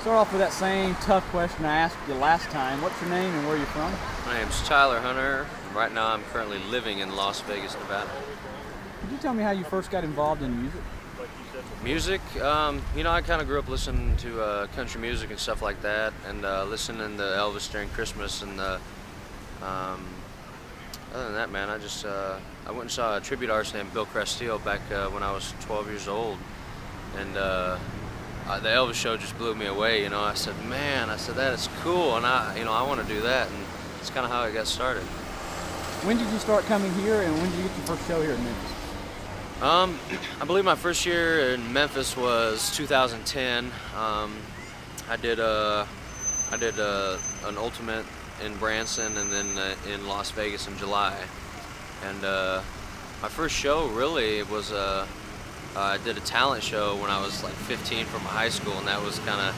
Start off with that same tough question I asked you last time. What's your name and where are you from? My name's Tyler Hunter. Right now I'm currently living in Las Vegas, Nevada. Could you tell me how you first got involved in music? Music, I kind of grew up listening to country music and stuff like that, and listening to Elvis during Christmas. And other than that, man, I went and saw a tribute artist named Bill Crestillo back when I was 12 years old, and the Elvis show just blew me away. I said, man, that is cool, and I want to do that, and it's kind of how I got started. When did you start coming here, and when did you get your first show here in Memphis? I believe my first year in Memphis was 2010. I did an ultimate in Branson, and then in Las Vegas in July. And my first show really was I did a talent show when I was like 15 from high school, and that was kind of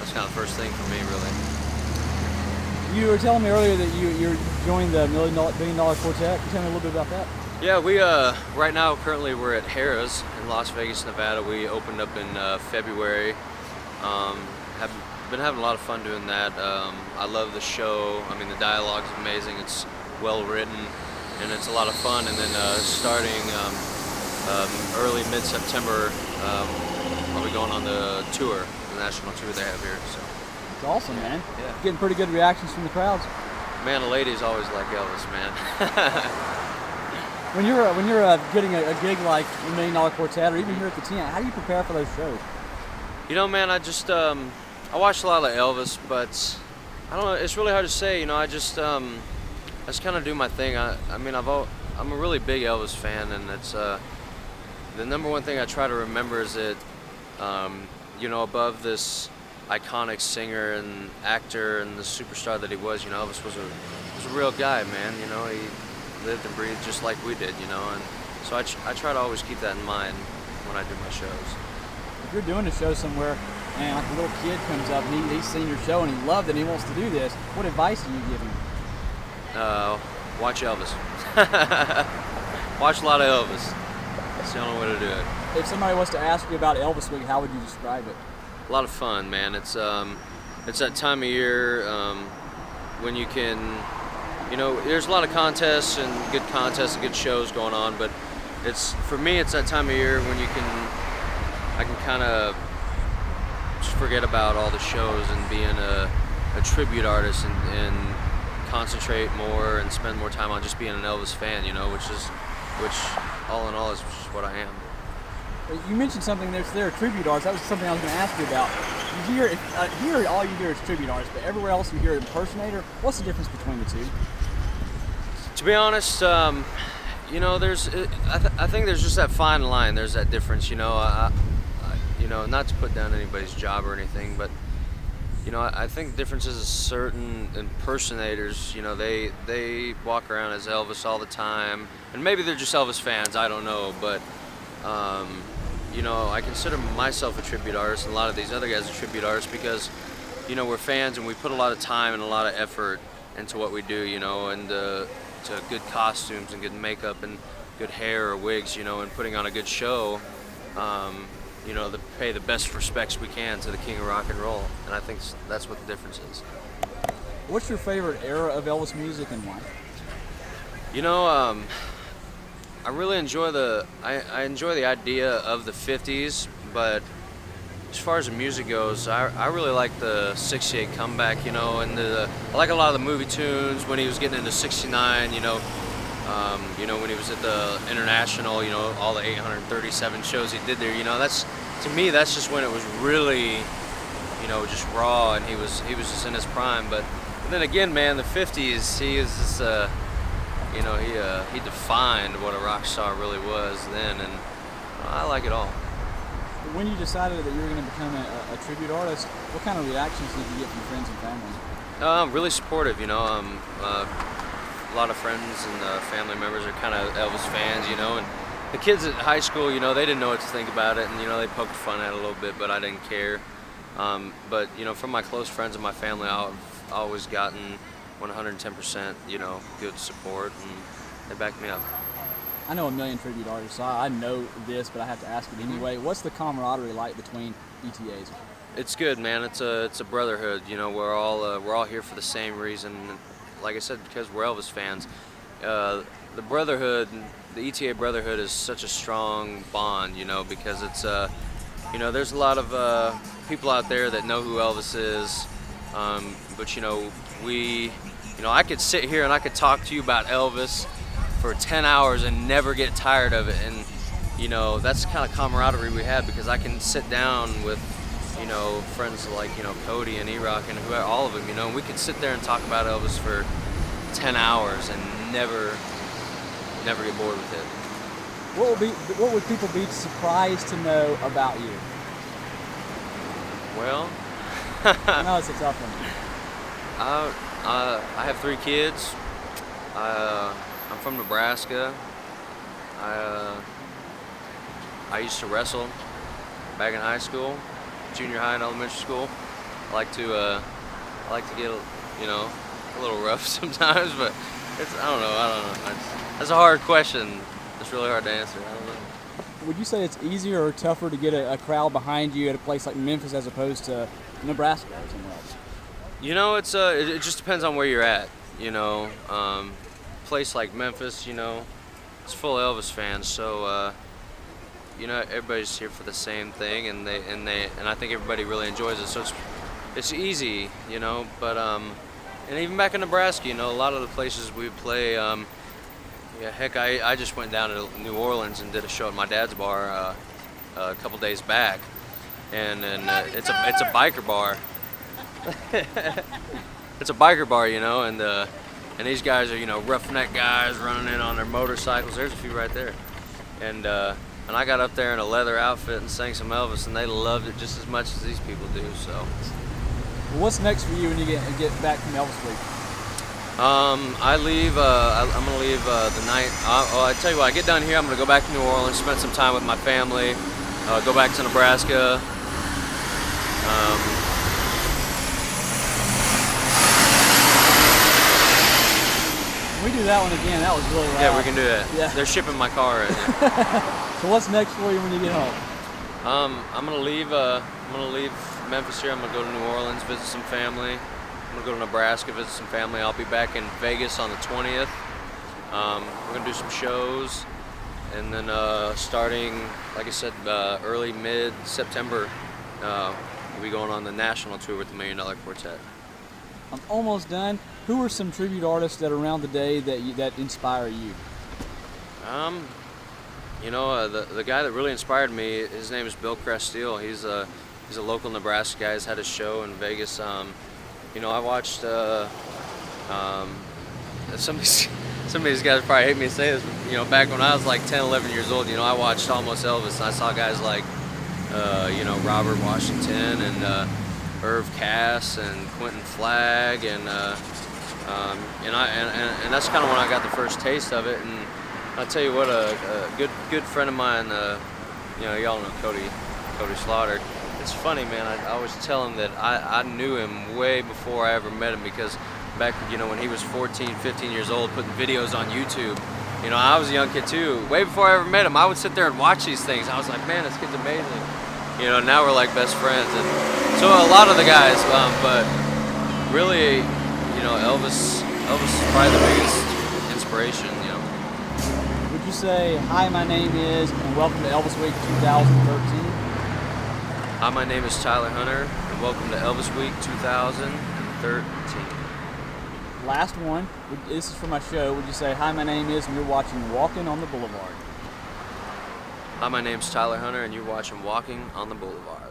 the first thing for me, really. You were telling me earlier that you joined the Billion Dollar Quartet. Can you tell me a little bit about that? Yeah, we right now currently we're at Harrah's in Las Vegas, Nevada. We opened up in February. Have been having a lot of fun doing that. I love the show. I mean, the dialogue is amazing. It's well written, and it's a lot of fun. And then starting early mid-September, I'll be going on the tour, the national tour they have here. So it's awesome, man. Yeah. Getting pretty good reactions from the crowds. Man, the ladies always like Elvis, man. When you're getting a gig like the Million Dollar Quartet, or even here at the Tent, how do you prepare for those shows? Man, I watch a lot of Elvis, but I don't know. It's really hard to say. I just kind of do my thing. I'm a really big Elvis fan, and it's the number one thing I try to remember is that above this iconic singer and actor and the superstar that he was, Elvis was a real guy, man. He lived and breathed just like we did, and so I try to always keep that in mind when I do my shows. If you're doing a show somewhere and like a little kid comes up and he's seen your show and he loved it and he wants to do this, what advice do you give him? Watch Elvis. Watch a lot of Elvis. That's the only way to do it. If somebody was to ask you about Elvis Week, how would you describe it? A lot of fun, man. It's that time of year when you can, there's a lot of contests and good shows going on, but for me it's that time of year when I can kind of just forget about all the shows and being a tribute artist and concentrate more and spend more time on just being an Elvis fan, which all in all is just what I am. You mentioned something there, tribute artists. That was something I was going to ask you about. You hear here, all you hear is tribute artists, but everywhere else you hear impersonator. What's the difference between the two? To be honest, I think there's just that fine line. There's that difference, not to put down anybody's job or anything, but I think the difference is certain impersonators. They walk around as Elvis all the time, and maybe they're just Elvis fans. I don't know, but I consider myself a tribute artist, and a lot of these other guys are tribute artists because we're fans and we put a lot of time and a lot of effort into what we do, and to good costumes and good makeup and good hair or wigs, and putting on a good show, to pay the best respects we can to the king of rock and roll. And I think that's what the difference is. What's your favorite era of Elvis music and why? I really enjoy I enjoy the idea of the 50s, but as far as the music goes, I really like the 68 comeback, and I like a lot of the movie tunes when he was getting into 69, when he was at the International, all the 837 shows he did there, to me, that's just when it was really, just raw, and he was just in his prime. But then again, man, the 50s, he is just, he defined what a rock star really was then, and I like it all. When you decided that you were going to become a tribute artist, what kind of reactions did you get from friends and family? Really supportive, a lot of friends and family members are kind of Elvis fans, and the kids at high school, they didn't know what to think about it, and they poked fun at it a little bit, but I didn't care. But from my close friends and my family, I've always gotten 110%, good support, and they backed me up. I know a million tribute artists, so I know this, but I have to ask it anyway. What's the camaraderie like between ETAs? It's good, man. It's a brotherhood. You know, we're all here for the same reason. Like I said, because we're Elvis fans. The brotherhood, the ETA brotherhood, is such a strong bond. You know, because it's you know, there's a lot of people out there that know who Elvis is, but you know, I could sit here and I could talk to you about Elvis for 10 hours and never get tired of it. And you know, that's the kind of camaraderie we had, because I can sit down with, you know, friends like, you know, Cody and E-Rock and all of them, you know, and we could sit there and talk about Elvis for 10 hours and never get bored with it. What would people be surprised to know about you? Well, I know it's a tough one. I have 3 kids. I'm from Nebraska. I used to wrestle back in high school, junior high and elementary school. I like to get, you know, a little rough sometimes, but I don't know. That's a hard question. It's really hard to answer. I don't know. Would you say it's easier or tougher to get a crowd behind you at a place like Memphis as opposed to Nebraska or somewhere else? You know, it just depends on where you're at. You know, place like Memphis, you know, it's full of Elvis fans, so you know, everybody's here for the same thing, and I think everybody really enjoys it. So it's easy, you know. But and even back in Nebraska, you know, a lot of the places we play. Yeah, heck, I just went down to New Orleans and did a show at my dad's bar a couple days back, and it's a biker bar. It's a biker bar, you know, and these guys are, you know, roughneck guys running in on their motorcycles. There's a few right there, and I got up there in a leather outfit and sang some Elvis, and they loved it just as much as these people do. So, well, what's next for you when you get back from Elvis Week? I leave. I'm gonna leave the night. I tell you what. I get done here. I'm gonna go back to New Orleans, spend some time with my family, go back to Nebraska. We do that one again. That was really loud. Yeah, we can do that. Yeah. They're shipping my car right now. So what's next for you when you get home? I'm gonna leave. Memphis here. I'm gonna go to New Orleans, visit some family. I'm gonna go to Nebraska, visit some family. I'll be back in Vegas on the 20th. We're gonna do some shows, and then starting, like I said, early mid-September, we'll be going on the national tour with the $1 Million Quartet. I'm almost done. Who are some tribute artists that are around today that inspire you? You know, the guy that really inspired me, his name is Bill Cresteel. He's a local Nebraska guy. He's had a show in Vegas. You know, I watched some of these guys probably hate me to say this, but, you know, back when I was like 10, 11 years old, you know, I watched Almost Elvis, and I saw guys like, you know, Robert Washington and Irv Cass and Quentin Flagg, and that's kind of when I got the first taste of it. And I'll tell you what, a good friend of mine, you know, y'all know Cody Slaughter. It's funny, man. I always tell him that I knew him way before I ever met him, because back, you know, when he was 14, 15 years old, putting videos on YouTube, you know, I was a young kid too. Way before I ever met him, I would sit there and watch these things. I was like, man, this kid's amazing. You know, now we're like best friends. And so a lot of the guys, but really, you know, Elvis is probably the biggest inspiration, you know. Would you say, hi, my name is, and welcome to Elvis Week 2013? Hi, my name is Tyler Hunter, and welcome to Elvis Week 2013. Last one. This is for my show. Would you say, hi, my name is, and you're watching Walking on the Boulevard? Hi, my name's Tyler Hunter, and you're watching Walking on the Boulevard.